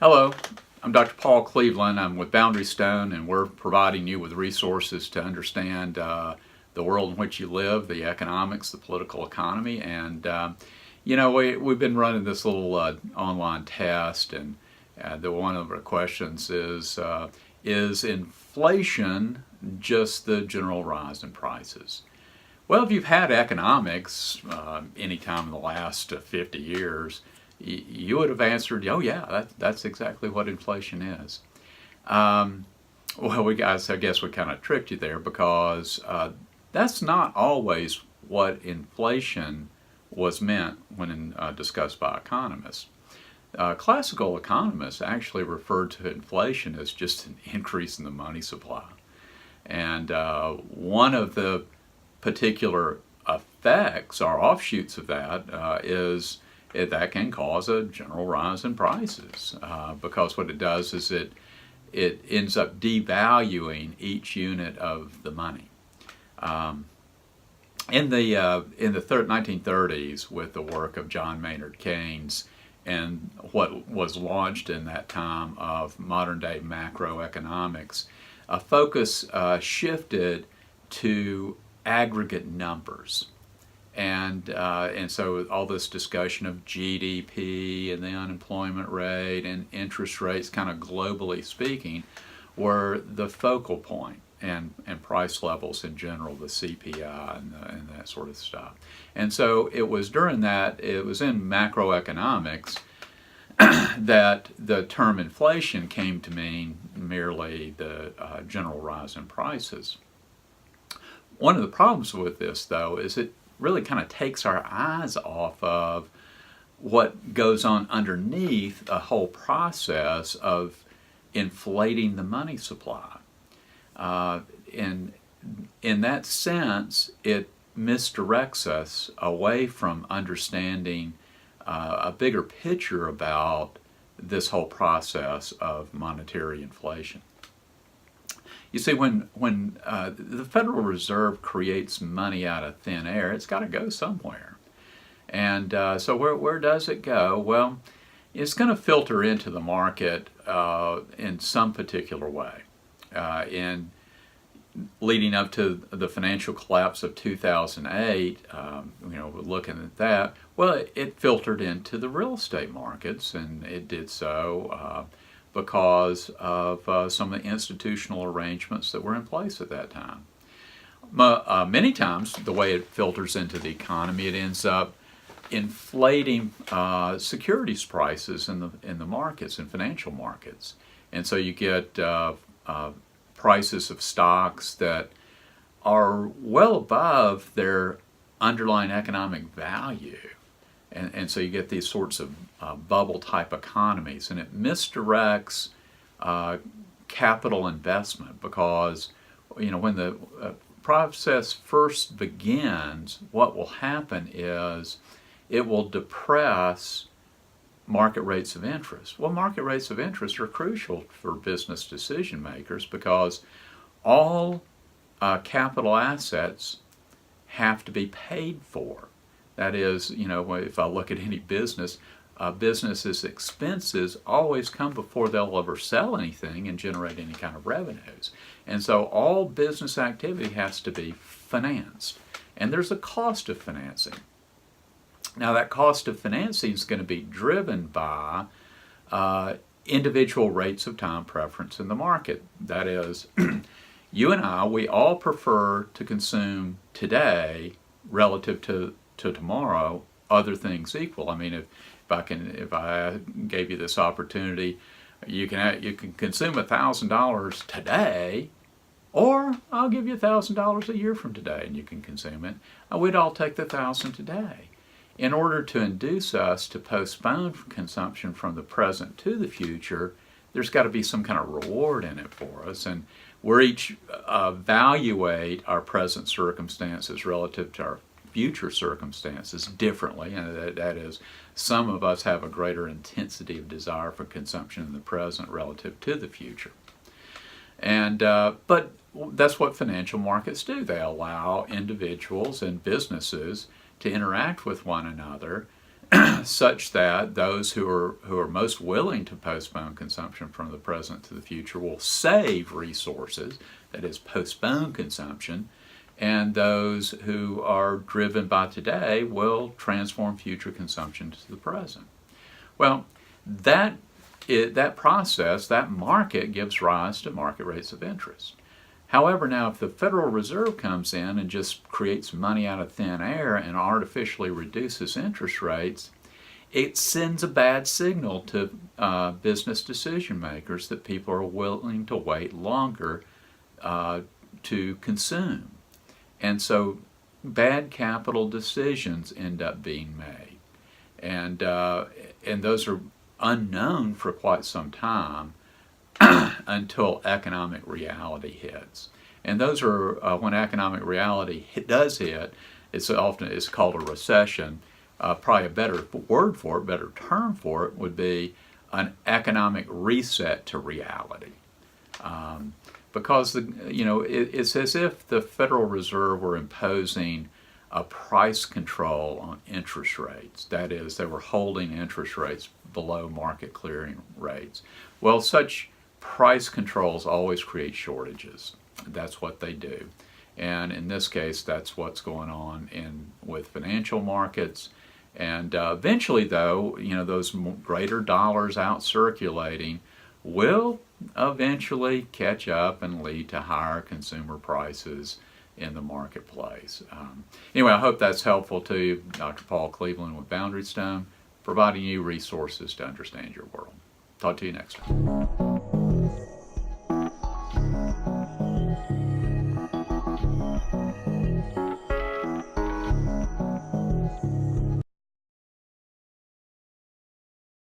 Hello, I'm Dr. Paul Cleveland. I'm with Boundary Stone, and we're providing you with resources to understand the world in which you live, the economics, the political economy. And, we've been running this little online test, and one of the questions is inflation just the general rise in prices? Well, if you've had economics any time in the last 50 years, you would have answered, oh yeah, that's exactly what inflation is. Well, I guess we kind of tricked you there, because that's not always what inflation was meant when discussed by economists. Classical economists actually referred to inflation as just an increase in the money supply. And one of the particular effects or offshoots of that is that can cause a general rise in prices, because what it does is it ends up devaluing each unit of the money. In the 1930s, with the work of John Maynard Keynes and what was launched in that time of modern-day macroeconomics, a focus shifted to aggregate numbers. And so all this discussion of GDP and the unemployment rate and interest rates, kind of globally speaking, were the focal point, and price levels in general, the CPI and that sort of stuff. And so it was in macroeconomics that the term inflation came to mean merely the general rise in prices. One of the problems with this, though, is it really kind of takes our eyes off of what goes on underneath a whole process of inflating the money supply. In that sense, it misdirects us away from understanding a bigger picture about this whole process of monetary inflation. You see, when the Federal Reserve creates money out of thin air, it's got to go somewhere. And so where does it go? Well, it's going to filter into the market in some particular way. In leading up to the financial collapse of 2008, looking at that, well, it filtered into the real estate markets, and it did so because of some of the institutional arrangements that were in place at that time. Many times, the way it filters into the economy, it ends up inflating securities prices in the markets, in financial markets. And so you get prices of stocks that are well above their underlying economic value. And so you get these sorts of bubble-type economies, and it misdirects capital investment, because when the process first begins, what will happen is it will depress market rates of interest. Well, market rates of interest are crucial for business decision makers, because all capital assets have to be paid for. That is, if I look at any business, business's expenses always come before they'll ever sell anything and generate any kind of revenues. And so all business activity has to be financed. And there's a cost of financing. Now, that cost of financing is going to be driven by individual rates of time preference in the market. That is, you and I, we all prefer to consume today relative to tomorrow, other things equal. I mean, if I gave you this opportunity, you can consume $1,000 today, or I'll give you $1,000 a year from today, and you can consume it. We'd all take the $1,000 today. In order to induce us to postpone consumption from the present to the future, there's got to be some kind of reward in it for us, and we each evaluate our present circumstances relative to our future circumstances differently, and that is, some of us have a greater intensity of desire for consumption in the present relative to the future. And but that's what financial markets do. They allow individuals and businesses to interact with one another such that those who are most willing to postpone consumption from the present to the future will save resources, that is, postpone consumption, and those who are driven by today will transform future consumption to the present. Well, that process, that market, gives rise to market rates of interest. However, now if the Federal Reserve comes in and just creates money out of thin air and artificially reduces interest rates, it sends a bad signal to business decision makers that people are willing to wait longer to consume. And so bad capital decisions end up being made. And those are unknown for quite some time until economic reality hits. And those are, when economic reality does hit, it's called a recession. Probably a better word for it, better term for it, would be an economic reset to reality. Because it's as if the Federal Reserve were imposing a price control on interest rates. That is, they were holding interest rates below market clearing rates. Well, such price controls always create shortages. That's what they do. And in this case, that's what's going on with financial markets. And eventually, though, those greater dollars out circulating will eventually catch up and lead to higher consumer prices in the marketplace. Anyway, I hope that's helpful to you. Dr. Paul Cleveland with Boundary Stone, providing you resources to understand your world. Talk to you next time.